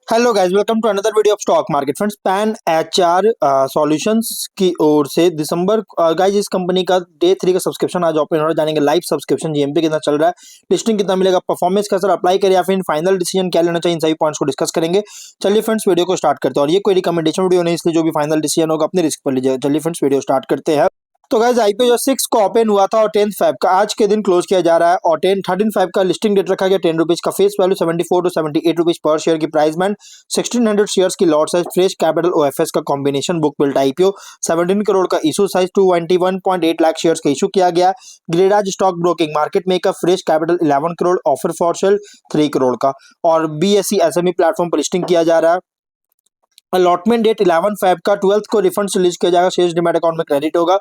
Hello guys, welcome to another video of stock market friends. Pan HR solutions की ओर से दिसंबर guys इस कंपनी का डे 3 का सब्सक्रिप्शन आज ओपन हो रहा है। जानेंगे लाइव सब्सक्रिप्शन जीएमपी कितना चल रहा है, लिस्टिंग कितना मिलेगा, परफॉर्मेंस कैसा अप्लाई करें या फिर फाइनल डिसीजन क्या लेना चाहिए, इन सभी पॉइंट्स को डिस्कस करेंगे। चलिए फ्रेंड्स वीडियो को स्टार्ट करते हैं। और ये कोई रिकमेंडेशन वीडियो नहीं, इसलिए जो भी फाइनल डिसीजन होगा अपने रिस्क पर लीजिएगा। चलिए फ्रेंड्स वीडियो स्टार्ट करते हैं। तो गाइज आईपीओ जो 6 को ओपन हुआ था और 10 फेब का आज के दिन क्लोज किया जा रहा है। और 13 फेब का लिस्टिंग डेट रखा गया 10 रुपीज का। फेस वैल्यू 74 टू 78 रुपीज पर शेयर की। प्राइस बैंड 1600 शेयर्स की lot size. Fresh capital OFS का combination book built IPO 17 crore का इशू साइज। 221.8 लाख शेयर्स का इशू किया गया। ग्रेडाज stock broking market maker. Fresh capital 11 crore. Offer for sale 3 crore का। और बीएसई एसएमई प्लेटफॉर्म पर लिस्टिंग किया जा रहा है। अलॉटमेंट डेट 11 फेब का। 12 को रिफंड रिलीज किया जाएगा, शेष डिमेट अकाउंट में क्रेडिट होगा।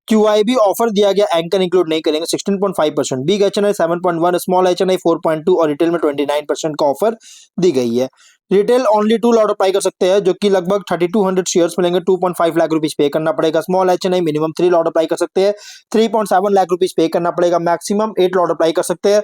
QIB ऑफर दिया गया, एंकर इंक्लूड नहीं करेंगे। 16.5%। बिग HNI 7.1, स्मॉल HNI 4.2 और रिटेल में 29% का ऑफर दी गई है। रिटेल ओनली 2 लॉट अप्लाई कर सकते हैं, जो कि लगभग 3200 शेयर्स मिलेंगे। 2.5 लाख रुपीज पे करना पड़ेगा। Small HNI minimum 3 lot apply कर सकते हैं। 3.7 लाख रुपीज पे करना पड़ेगा। मैक्सिमम 8 लॉट अप्लाई कर सकते हैं।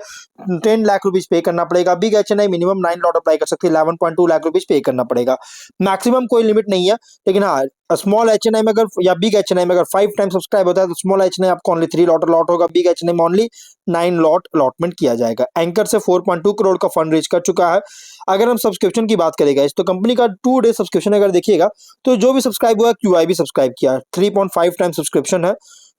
10 लाख रुपीज पे करना पड़ेगा। Big HNI minimum 9 lot apply कर सकते हैं। 11.2 लाख रुपीज पे करना पड़ेगा। मैक्सिमम कोई लिमिट नहीं है, लेकिन हाँ स्मॉल HNI में अगर या बिग HNI में अगर 5 टाइम सब्सक्राइब होता है तो स्मॉल HNI आपको ओनली 3 लॉट अलॉट होगा। बिग HNI में ओनली 9 लॉट अलॉटमेंट किया जाएगा। एंकर से 4.2 करोड़ का फंड रेज कर चुका है। अगर हम सब्सक्रिप्शन की बात करेगा इस तो कंपनी का 2 डे सब्सक्रिप्शन अगर देखिएगा तो जो भी सब्सक्राइब हुआ QIB सब्सक्राइब किया। 3.5 टाइम सब्सक्रिप्शन है,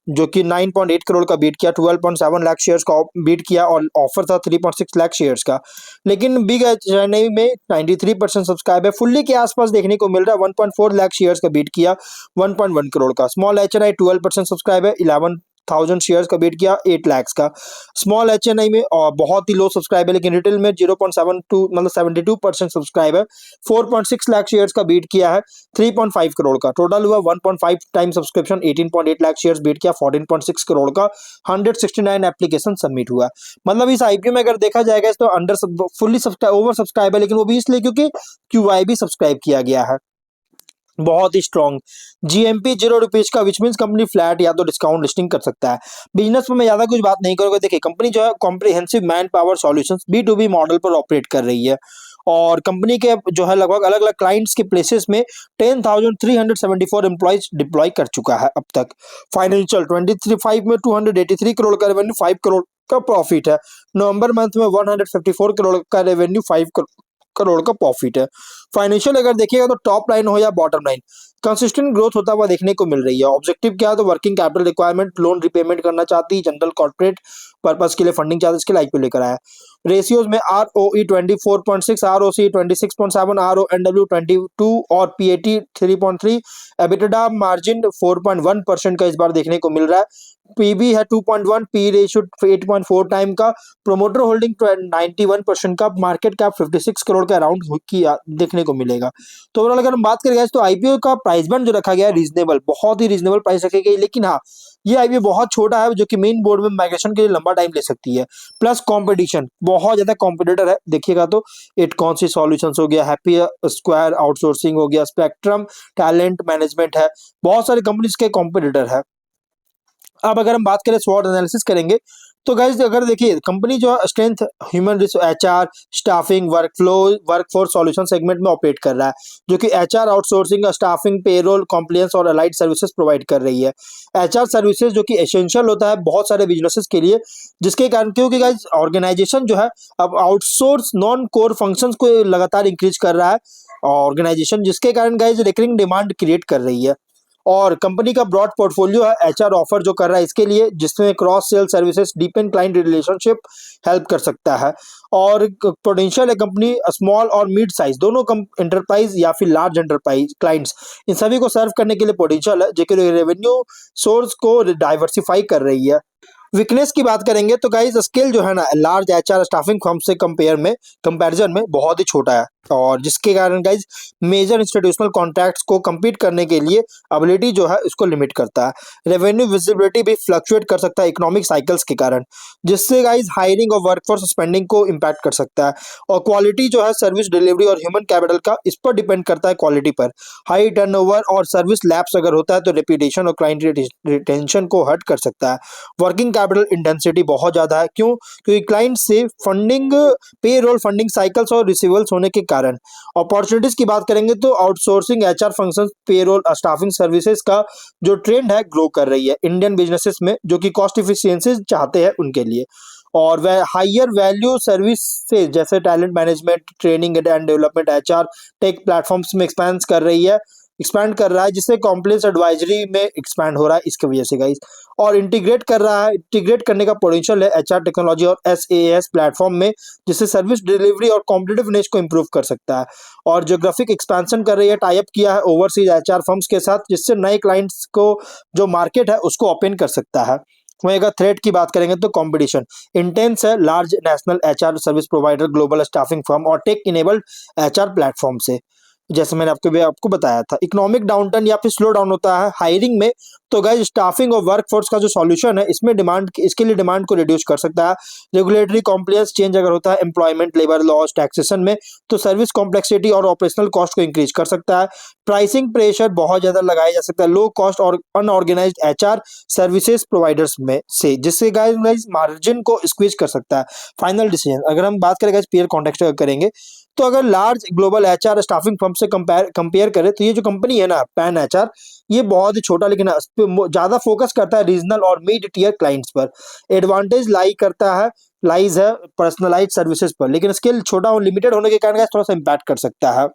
जो कि 9.8 करोड़ का बीट किया। 12.7 लाख शेयर्स का बीट किया और ऑफर था 3.6 लाख शेयर्स का। लेकिन बिग HNI में 93% सब्सक्राइब है, फुल्ली के आसपास देखने को मिल रहा है। 1.4 लाख शेयर्स का बीट किया 1.1 करोड़ का। स्मॉल HNI 12% सब्सक्राइब है, 11,000 शेयर्स का बीट किया 8 लाख का। स्मॉल HNI में बहुत ही लो सब्सक्राइब है, लेकिन रिटेल में 0.72 मतलब 72% सब्सक्राइब है। 4.6 लाख शेयर्स का बीट किया है 3.5 करोड़ का। टोटल हुआ 1.5 time subscription 18.8 lakh shares bid किया 14.6 करोड़ का। 169 एप्लीकेशन सबमिट हुआ। मतलब इस आईपीओ में अगर देखा जाएगा तो अंडर फुल्ली ओवर सब्सक्राइब है, लेकिन वो भी इसलिए क्योंकि QIB सब्सक्राइब किया गया है। बहुत ही स्ट्रॉन्ग GMP 0 रुपीज का, विच मीन्स कंपनी फ्लैट या तो डिस्काउंट लिस्टिंग कर सकता है। बिजनेस में मैं ज्यादा कुछ बात नहीं करूंगा। देखिए कंपनी जो है comprehensive man power solutions B2B model पर ऑपरेट कर रही है। और कंपनी के जो है लगभग अलग अलग क्लाइंट्स के प्लेसेस में 10,374 एम्प्लॉइज डिप्लॉय कर चुका है अब तक। फाइनेंशियल 23 में 283 करोड़ का रेवेन्यू, 5 करोड़ का प्रॉफिट है। नवंबर मंथ में 154 करोड़ का रेवेन्यू, 5 करोड़ का प्रॉफिट है। फाइनेंशियल अगर देखिएगा तो टॉप लाइन हो या बॉटम लाइन कंसिस्टेंट ग्रोथ होता हुआ देखने को मिल रही है। ऑब्जेक्टिव क्या है तो working capital requirement, loan repayment करना चाहती है, जनरल कॉर्पोरेट पर्पस के लिए फंडिंग चार्जेस के लिए आईपीओ लेकर आया। रेशियोज में ROE 24.6, ROC 26.7, RONW 22 और PAT 3.3। एबिटडा मार्जिन 4.1% का इस बार देखने को मिल रहा है। PB है 2.1, पी रेशियो 8.4 टाइम का। प्रोमोटर होल्डिंग 91% का। मार्केट कैप 56 करोड़ के अराउंड किया देखने को मिलेगा। तो ओवरऑल अगर हम बात करें तो आईपीओ का प्राइस बैंड जो रखा गया है रीजनेबल, बहुत ही रीजनेबल प्राइस रखी गई। लेकिन हाँ ये आईपीओ बहुत छोटा है, जो कि मेन बोर्ड में माइग्रेशन के लिए लंबा टाइम ले सकती है। प्लस कंपटीशन बहुत ज्यादा कॉम्पिटिटर है देखिएगा तो। इट कौन सी सॉल्यूशंस हो गया, हैप्पी स्क्वायर आउटसोर्सिंग हो गया, स्पेक्ट्रम टैलेंट मैनेजमेंट है, बहुत सारी कंपनीज के कॉम्पिटिटर है। अब अगर हम बात करें स्वॉट एनालिसिस करेंगे तो गाइज अगर देखिए कंपनी जो strength human HR staffing workflow workforce solution segment में ऑपरेट कर रहा है, जो कि HR outsourcing, staffing, payroll, compliance और अलाइड सर्विसेज प्रोवाइड कर रही है। HR सर्विसेज जो कि एसेंशियल होता है बहुत सारे बिजनेसेस के लिए, जिसके कारण क्योंकि गाइज ऑर्गेनाइजेशन जो है अब आउटसोर्स नॉन कोर फंक्शंस को लगातार इंक्रीज कर रहा है ऑर्गेनाइजेशन, जिसके कारण गाइज रिकरिंग डिमांड क्रिएट कर रही है। और कंपनी का ब्रॉड पोर्टफोलियो है HR ऑफर जो कर रहा है इसके लिए, जिसमें cross sale services, deepen client relationship help कर सकता है। और पोटेंशियल है कंपनी स्मॉल और मिड साइज दोनों एंटरप्राइज या फिर लार्ज एंटरप्राइज क्लाइंट्स, इन सभी को सर्व करने के लिए पोटेंशियल है, जो कि रेवेन्यू सोर्स को डाइवर्सिफाई कर रही है। वीकनेस की बात करेंगे तो गाइस स्केल जो है ना लार्ज HR स्टाफिंग फर्म से कंपैरिजन में बहुत ही छोटा है, और जिसके कारण गाइज मेजर इंस्टीट्यूशनल कॉन्ट्रैक्ट्स को compete करने के लिए एबिलिटी जो है उसको लिमिट करता है। रेवेन्यू विजिबिलिटी भी फ्लक्चुएट कर सकता है इकोनॉमिक साइकिल्स के कारण, जिससे गाइज हायरिंग और वर्कफोर्स स्पेंडिंग को इम्पैक्ट कर सकता है। और क्वालिटी जो है सर्विस डिलीवरी और ह्यूमन कैपिटल का इस पर डिपेंड करता है, क्वालिटी पर। हाई टर्नओवर और सर्विस लैप्स अगर होता है तो रेपुटेशन और क्लाइंट रिटेंशन को हर्ट कर सकता है। वर्किंग कैपिटल इंटेंसिटी बहुत ज्यादा है, क्योंकि क्लाइंट से फंडिंग, पे रोल फंडिंग साइकिल्स और रिसीवल्स होने के कारण कारण। अपॉर्चुनिटीज की बात करेंगे तो outsourcing HR function, payroll, staffing services का जो ट्रेंड है ग्रो कर रही है इंडियन बिजनेसेस में, जो कि कॉस्ट इफिशियंसी चाहते हैं उनके लिए। और वह हायर वैल्यू सर्विस से जैसे talent management, training and development, HR tech platforms में एक्सपैंड कर रहा है, जिससे कॉम्प्लेक्स एडवाइजरी में एक्सपैंड हो रहा है इसकी वजह से गाइस। और इंटीग्रेट करने का पोटेंशियल है एचआर टेक्नोलॉजी और एसएएस प्लेटफॉर्म में, जिससे सर्विस डिलीवरी और कॉम्पिटिटिवनेस को इंप्रूव कर सकता है। और ज्योग्राफिक एक्सपेंशन कर रही है, टाई अप किया है ओवरसीज एचआर फर्म्स के साथ, जिससे नए क्लाइंट्स को जो मार्केट है उसको ओपन कर सकता है। वहीं अगर थ्रेट की बात करेंगे तो कंपटीशन इंटेंस है large national HR service provider, global staffing firm और टेक इनेबल्ड एचआर प्लेटफॉर्म से। जैसे मैंने आपको बताया था, इकोनॉमिक डाउनटर्न या फिर स्लो डाउन होता है हायरिंग में, तो गाइस स्टाफिंग और वर्कफोर्स का जो सॉल्यूशन है इसके लिए डिमांड को रिड्यूस कर सकता है। रेगुलेटरी कॉम्प्लायंस चेंज अगर होता है एम्प्लॉयमेंट, लेबर लॉस, टैक्सेशन में, तो सर्विस कॉम्प्लेक्सिटी और ऑपरेशनल कॉस्ट को इंक्रीज कर सकता है। प्राइसिंग प्रेशर बहुत ज्यादा लगाया जा सकता है लो कॉस्ट और अनऑर्गेनाइज्ड एचआर सर्विसेज प्रोवाइडर्स में से, जिससे गाइस मार्जिन को स्क्वीज कर सकता है। फाइनल डिसीजन अगर हम बात करें पीयर कॉन्टेक्स्ट करेंगे, तो अगर large global HR staffing firm से कंपेयर करें तो ये जो कंपनी है ना पैन एचआर, ये बहुत ही छोटा लेकिन ज्यादा फोकस करता है रीजनल और मिड टियर क्लाइंट्स पर। एडवांटेज लाइज है पर्सनलाइज्ड सर्विसेज पर, लेकिन स्केल छोटा और लिमिटेड होने के कारण थोड़ा सा इम्पैक्ट कर सकता है।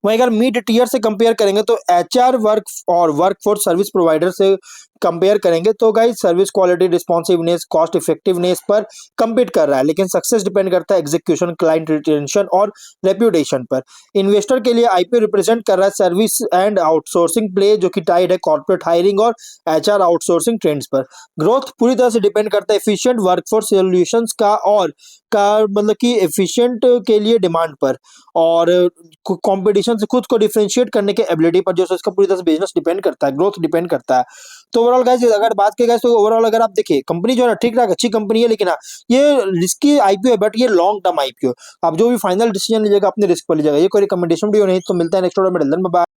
वहीं अगर मिड टियर से कंपेयर करेंगे तो एचआर वर्कफोर्स सर्विस प्रोवाइडर से कंपेयर करेंगे तो guys service quality, responsiveness, cost effectiveness पर कम्पीट कर रहा है, लेकिन सक्सेस डिपेंड करता है एग्जीक्यूशन, क्लाइंट रिटेंशन और रेप्यूटेशन पर। इन्वेस्टर के लिए आईपीओ रिप्रेजेंट कर रहा है सर्विस एंड आउटसोर्सिंग प्ले, जो कि टाइड है कॉर्पोरेट हायरिंग और एचआर आउटसोर्सिंग ट्रेंड्स पर। ग्रोथ पूरी तरह से डिपेंड करता है एफिशिएंट वर्कफोर्स सॉल्यूशंस का मतलब कि एफिशिएंट के लिए डिमांड पर, और कंपटीशन से खुद को डिफरेंशिएट करने के एबिलिटी पर, जो इसका पूरी तरह से बिजनेस डिपेंड करता है, ग्रोथ डिपेंड करता है। तो ओवरऑल गाइस अगर बात करें गाइस, तो ओवरऑल अगर आप देखिए कंपनी जो है ना ठीक ठाक अच्छी कंपनी है, लेकिन हाँ ये रिस्की आईपीओ है, बट ये लॉन्ग टर्म आईपीओ। आप जो भी फाइनल डिसीजन लीजिएगा अपने रिस्क पर लीजिएगा। ये कोई रिकमेंडेशन वीडियो नहीं, तो मिलता है नेक्स्ट वीडियो में। बाय।